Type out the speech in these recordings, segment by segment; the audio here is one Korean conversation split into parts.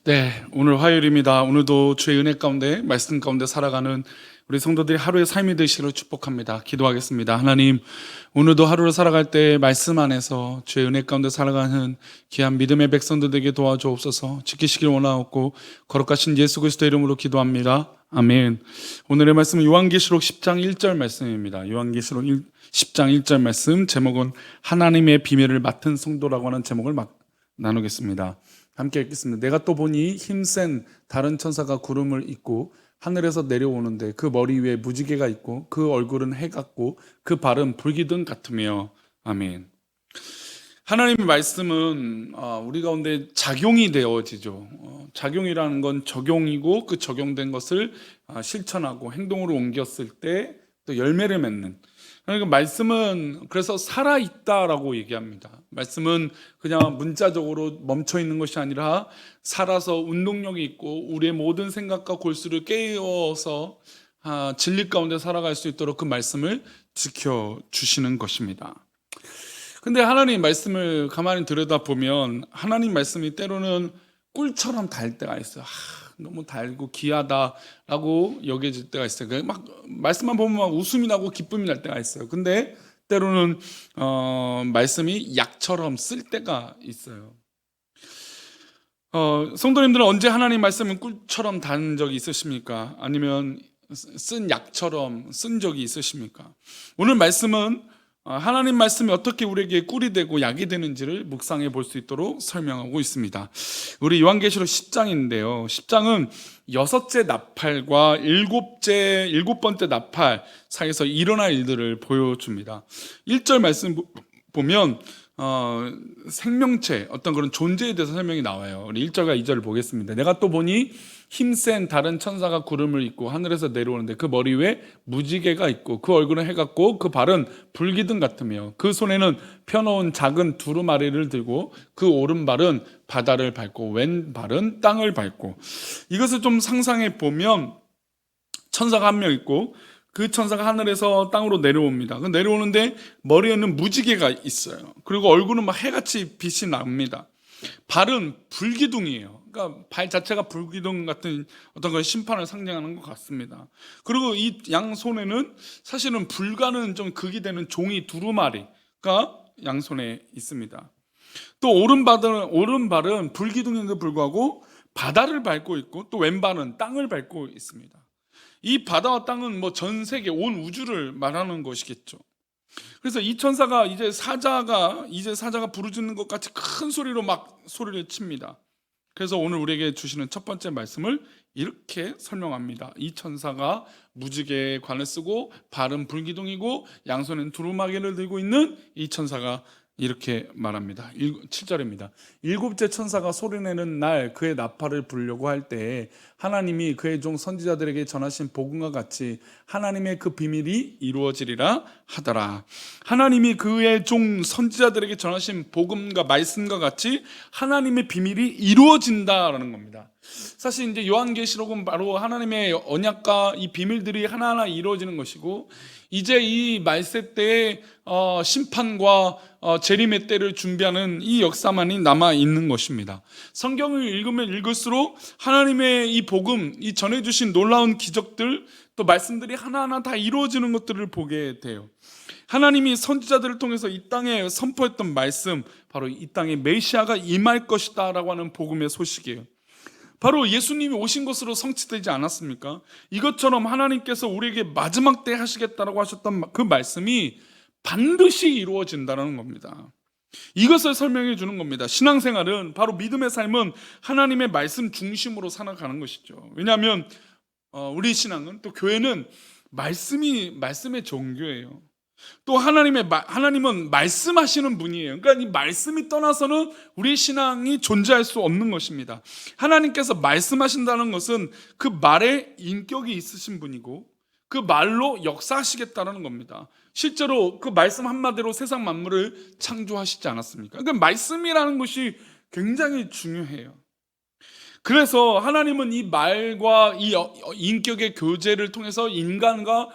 네, 오늘 화요일입니다. 오늘도 주의 은혜 가운데 말씀 가운데 살아가는 우리 성도들이 하루의 삶이 되시기를 축복합니다. 기도하겠습니다. 하나님, 오늘도 하루를 살아갈 때 말씀 안에서 주의 은혜 가운데 살아가는 귀한 믿음의 백성들에게 도와주옵소서. 지키시길 원하옵고 거룩하신 예수 그리스도 이름으로 기도합니다. 아멘. 오늘의 말씀은 요한계시록 10장 1절 말씀입니다. 요한계시록 10장 1절 말씀, 제목은 하나님의 비밀을 맡은 성도라고 하는 제목을 나누겠습니다. 함께 읽겠습니다. 내가 또 보니 힘센 다른 천사가 구름을 입고 하늘에서 내려오는데 그 머리 위에 무지개가 있고 그 얼굴은 해 같고 그 발은 불기둥 같으며. 아멘. 하나님의 말씀은 우리 가운데 작용이 되어지죠. 작용이라는 건 적용이고 그 적용된 것을 실천하고 행동으로 옮겼을 때 또 열매를 맺는. 그러니까 말씀은 그래서 살아있다라고 얘기합니다. 말씀은 그냥 문자적으로 멈춰 있는 것이 아니라 살아서 운동력이 있고 우리의 모든 생각과 골수를 깨워서 진리 가운데 살아갈 수 있도록 그 말씀을 지켜주시는 것입니다. 근데 하나님 말씀을 가만히 들여다보면 하나님 말씀이 때로는 꿀처럼 달 때가 있어요. 너무 달고 귀하다라고 여겨질 때가 있어요. 막 말씀만 보면 막 웃음이 나고 기쁨이 날 때가 있어요. 근데 때로는 말씀이 약처럼 쓸 때가 있어요. 성도님들은 언제 하나님 말씀은 꿀처럼 단 적이 있으십니까? 아니면 쓴 약처럼 쓴 적이 있으십니까? 오늘 말씀은 하나님 말씀이 어떻게 우리에게 꿀이 되고 약이 되는지를 묵상해 볼 수 있도록 설명하고 있습니다. 우리 요한계시록 10장인데요. 10장은 여섯째 나팔과 일곱 번째 나팔 사이에서 일어날 일들을 보여줍니다. 1절 말씀 보면 생명체, 어떤 그런 존재에 대해서 설명이 나와요. 우리 1절과 2절을 보겠습니다. 내가 또 보니 힘센 다른 천사가 구름을 입고 하늘에서 내려오는데 그 머리 위에 무지개가 있고 그 얼굴은 해 같고 그 발은 불기둥 같으며 그 손에는 펴놓은 작은 두루마리를 들고 그 오른발은 바다를 밟고 왼발은 땅을 밟고. 이것을 좀 상상해 보면 천사가 한 명 있고 그 천사가 하늘에서 땅으로 내려옵니다. 그 내려오는데 머리에는 무지개가 있어요. 그리고 얼굴은 막 해같이 빛이 납니다. 발은 불기둥이에요. 그러니까 발 자체가 불기둥 같은 어떤 그런 심판을 상징하는 것 같습니다. 그리고 이 양손에는 사실은 불과는 좀 극이 되는 종이 두루마리가 양손에 있습니다. 또 오른발은 불기둥에도 불구하고 바다를 밟고 있고 또 왼발은 땅을 밟고 있습니다. 이 바다와 땅은 뭐 전 세계 온 우주를 말하는 것이겠죠. 그래서 이 천사가 이제 사자가 부르짖는 것 같이 큰 소리로 막 소리를 칩니다. 그래서 오늘 우리에게 주시는 첫 번째 말씀을 이렇게 설명합니다. 이 천사가 무지개에 관을 쓰고 발은 불기둥이고 양손엔 두루마기를 들고 있는 이 천사가 이렇게 말합니다. 7절입니다. 일곱째 천사가 소리내는 날 그의 나팔을 불려고 할 때에 하나님이 그의 종 선지자들에게 전하신 복음과 같이 하나님의 그 비밀이 이루어지리라 하더라. 하나님이 그의 종 선지자들에게 전하신 복음과 말씀과 같이 하나님의 비밀이 이루어진다라는 겁니다. 사실 이제 요한계시록은 바로 하나님의 언약과 이 비밀들이 하나하나 이루어지는 것이고, 이제 이 말세 때의 심판과 재림의 때를 준비하는 이 역사만이 남아 있는 것입니다. 성경을 읽으면 읽을수록 하나님의 이 복음, 이 전해주신 놀라운 기적들, 또 말씀들이 하나하나 다 이루어지는 것들을 보게 돼요. 하나님이 선지자들을 통해서 이 땅에 선포했던 말씀, 바로 이 땅에 메시아가 임할 것이다 라고 하는 복음의 소식이에요. 바로 예수님이 오신 것으로 성취되지 않았습니까? 이것처럼 하나님께서 우리에게 마지막 때 하시겠다라고 하셨던 그 말씀이 반드시 이루어진다는 겁니다. 이것을 설명해 주는 겁니다. 신앙생활은, 바로 믿음의 삶은 하나님의 말씀 중심으로 살아가는 것이죠. 왜냐하면 우리 신앙은, 또 교회는 말씀의 종교예요. 또 하나님은 말씀하시는 분이에요. 그러니까 이 말씀이 떠나서는 우리 신앙이 존재할 수 없는 것입니다. 하나님께서 말씀하신다는 것은 그 말에 인격이 있으신 분이고 그 말로 역사하시겠다는 겁니다. 실제로 그 말씀 한마디로 세상 만물을 창조하시지 않았습니까? 그러니까 말씀이라는 것이 굉장히 중요해요. 그래서 하나님은 이 말과 이 인격의 교제를 통해서 인간과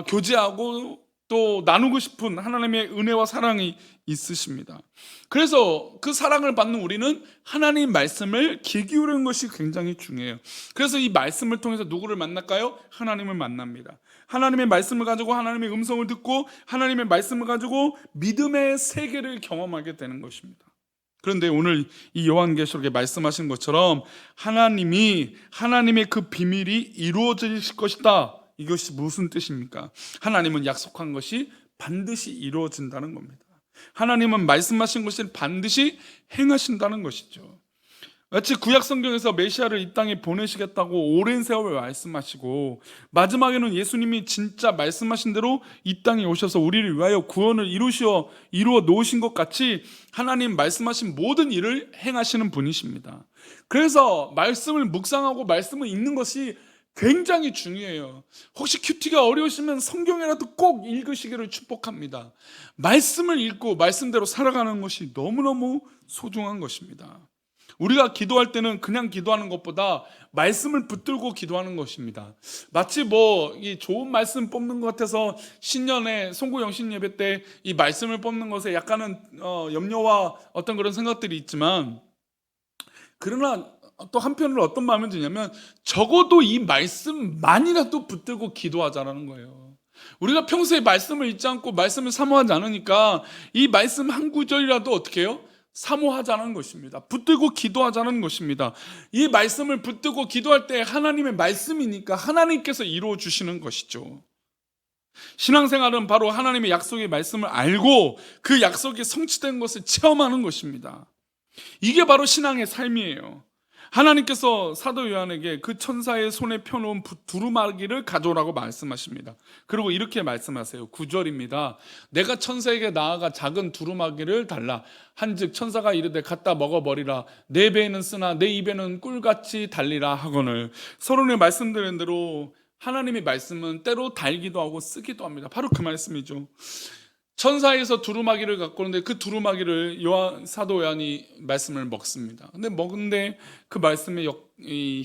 교제하고 또 나누고 싶은 하나님의 은혜와 사랑이 있으십니다. 그래서 그 사랑을 받는 우리는 하나님 말씀을 귀 기울이는 것이 굉장히 중요해요. 그래서 이 말씀을 통해서 누구를 만날까요? 하나님을 만납니다. 하나님의 말씀을 가지고 하나님의 음성을 듣고 하나님의 말씀을 가지고 믿음의 세계를 경험하게 되는 것입니다. 그런데 오늘 이 요한계시록에 말씀하신 것처럼 하나님의 그 비밀이 이루어질 것이다. 이것이 무슨 뜻입니까? 하나님은 약속한 것이 반드시 이루어진다는 겁니다. 하나님은 말씀하신 것을 반드시 행하신다는 것이죠. 마치 구약 성경에서 메시아를 이 땅에 보내시겠다고 오랜 세월 말씀하시고 마지막에는 예수님이 진짜 말씀하신 대로 이 땅에 오셔서 우리를 위하여 구원을 이루어 놓으신 것 같이 하나님 말씀하신 모든 일을 행하시는 분이십니다. 그래서 말씀을 묵상하고 말씀을 읽는 것이 굉장히 중요해요. 혹시 큐티가 어려우시면 성경이라도 꼭 읽으시기를 축복합니다. 말씀을 읽고 말씀대로 살아가는 것이 너무너무 소중한 것입니다. 우리가 기도할 때는 그냥 기도하는 것보다 말씀을 붙들고 기도하는 것입니다. 마치 이 좋은 말씀 뽑는 것 같아서 신년에 송구 영신 예배 때 이 말씀을 뽑는 것에 약간은 염려와 어떤 그런 생각들이 있지만, 그러나 또 한편으로 어떤 마음이 드냐면 적어도 이 말씀만이라도 붙들고 기도하자라는 거예요. 우리가 평소에 말씀을 읽지 않고 말씀을 사모하지 않으니까 이 말씀 한 구절이라도 어떻게 해요? 사모하자는 것입니다. 붙들고 기도하자는 것입니다. 이 말씀을 붙들고 기도할 때 하나님의 말씀이니까 하나님께서 이루어 주시는 것이죠. 신앙생활은 바로 하나님의 약속의 말씀을 알고 그 약속이 성취된 것을 체험하는 것입니다. 이게 바로 신앙의 삶이에요. 하나님께서 사도 요한에게 그 천사의 손에 펴놓은 두루마기를 가져오라고 말씀하십니다. 그리고 이렇게 말씀하세요. 9절입니다. 내가 천사에게 나아가 작은 두루마기를 달라 한즉 천사가 이르되 갖다 먹어버리라. 내 배에는 쓰나 내 입에는 꿀같이 달리라 하거늘. 서론에 말씀드린 대로 하나님의 말씀은 때로 달기도 하고 쓰기도 합니다. 바로 그 말씀이죠. 천사에서 두루마기를 갖고 오는데 그 두루마기를 사도 요한이 말씀을 먹습니다. 근데 먹은데 그 말씀의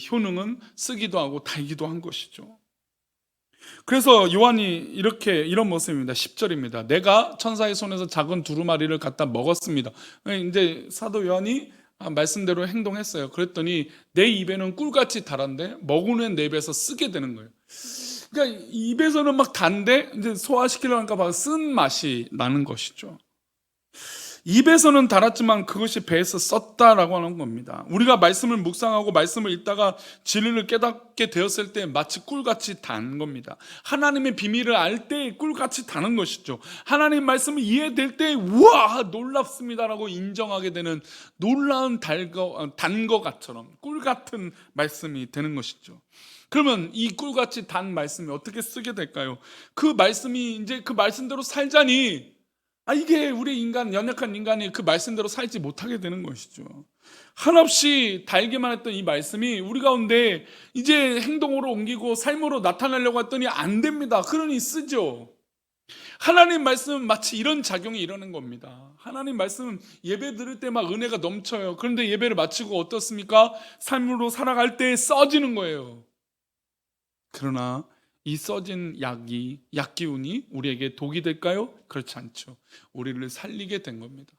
효능은 쓰기도 하고 달기도 한 것이죠. 그래서 요한이 이런 모습입니다. 10절입니다. 내가 천사의 손에서 작은 두루마리를 갖다 먹었습니다. 이제 사도 요한이 말씀대로 행동했어요. 그랬더니 내 입에는 꿀같이 달았는데 먹으면 내 입에서 쓰게 되는 거예요. 그러니까 입에서는 막 단데 이제 소화시키려고 하니까 막 쓴 맛이 나는 것이죠. 입에서는 달았지만 그것이 배에서 썼다라고 하는 겁니다. 우리가 말씀을 묵상하고 말씀을 읽다가 진리를 깨닫게 되었을 때 마치 꿀같이 단 겁니다. 하나님의 비밀을 알 때 꿀같이 다는 것이죠. 하나님 말씀을 이해될 때 우와 놀랍습니다라고 인정하게 되는 놀라운 단 것처럼 꿀같은 말씀이 되는 것이죠. 그러면 이 꿀같이 단 말씀이 어떻게 쓰게 될까요? 그 말씀이 이제 그 말씀대로 살자니 이게 우리 연약한 인간이 그 말씀대로 살지 못하게 되는 것이죠. 한없이 달기만 했던 이 말씀이 우리 가운데 이제 행동으로 옮기고 삶으로 나타나려고 했더니 안 됩니다. 그러니 쓰죠. 하나님 말씀은 마치 이런 작용이 일어나는 겁니다. 하나님 말씀은 예배 드릴 때 막 은혜가 넘쳐요. 그런데 예배를 마치고 어떻습니까? 삶으로 살아갈 때 써지는 거예요. 그러나 이 써진 약기운이 우리에게 독이 될까요? 그렇지 않죠. 우리를 살리게 된 겁니다.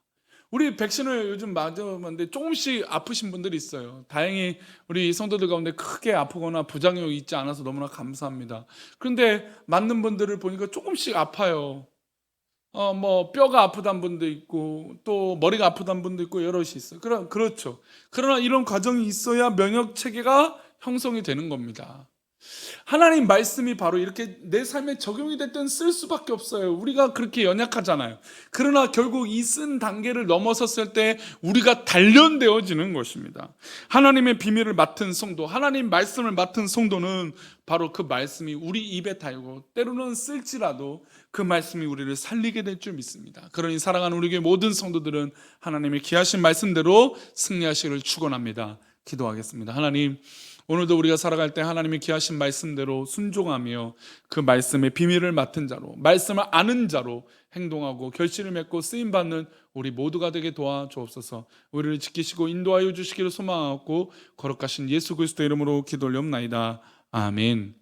우리 백신을 요즘 맞았는데 조금씩 아프신 분들이 있어요. 다행히 우리 성도들 가운데 크게 아프거나 부작용이 있지 않아서 너무나 감사합니다. 그런데 맞는 분들을 보니까 조금씩 아파요. 뼈가 아프다는 분도 있고 또 머리가 아프다는 분도 있고 여럿이 있어요. 그렇죠. 그러나 이런 과정이 있어야 면역 체계가 형성이 되는 겁니다. 하나님 말씀이 바로 이렇게 내 삶에 적용이 될 때는 쓸 수밖에 없어요. 우리가 그렇게 연약하잖아요. 그러나 결국 이 쓴 단계를 넘어섰을 때 우리가 단련되어지는 것입니다. 하나님의 비밀을 맡은 성도, 하나님 말씀을 맡은 성도는 바로 그 말씀이 우리 입에 달고 때로는 쓸지라도 그 말씀이 우리를 살리게 될 줄 믿습니다. 그러니 사랑하는 우리 교회 모든 성도들은 하나님의 귀하신 말씀대로 승리하시기를 축원합니다. 기도하겠습니다. 하나님, 오늘도 우리가 살아갈 때 하나님의 귀하신 말씀대로 순종하며 그 말씀의 비밀을 맡은 자로, 말씀을 아는 자로 행동하고 결실을 맺고 쓰임받는 우리 모두가 되게 도와주옵소서. 우리를 지키시고 인도하여 주시기를 소망하고 거룩하신 예수 그리스도 이름으로 기도 올리옵나이다. 아멘.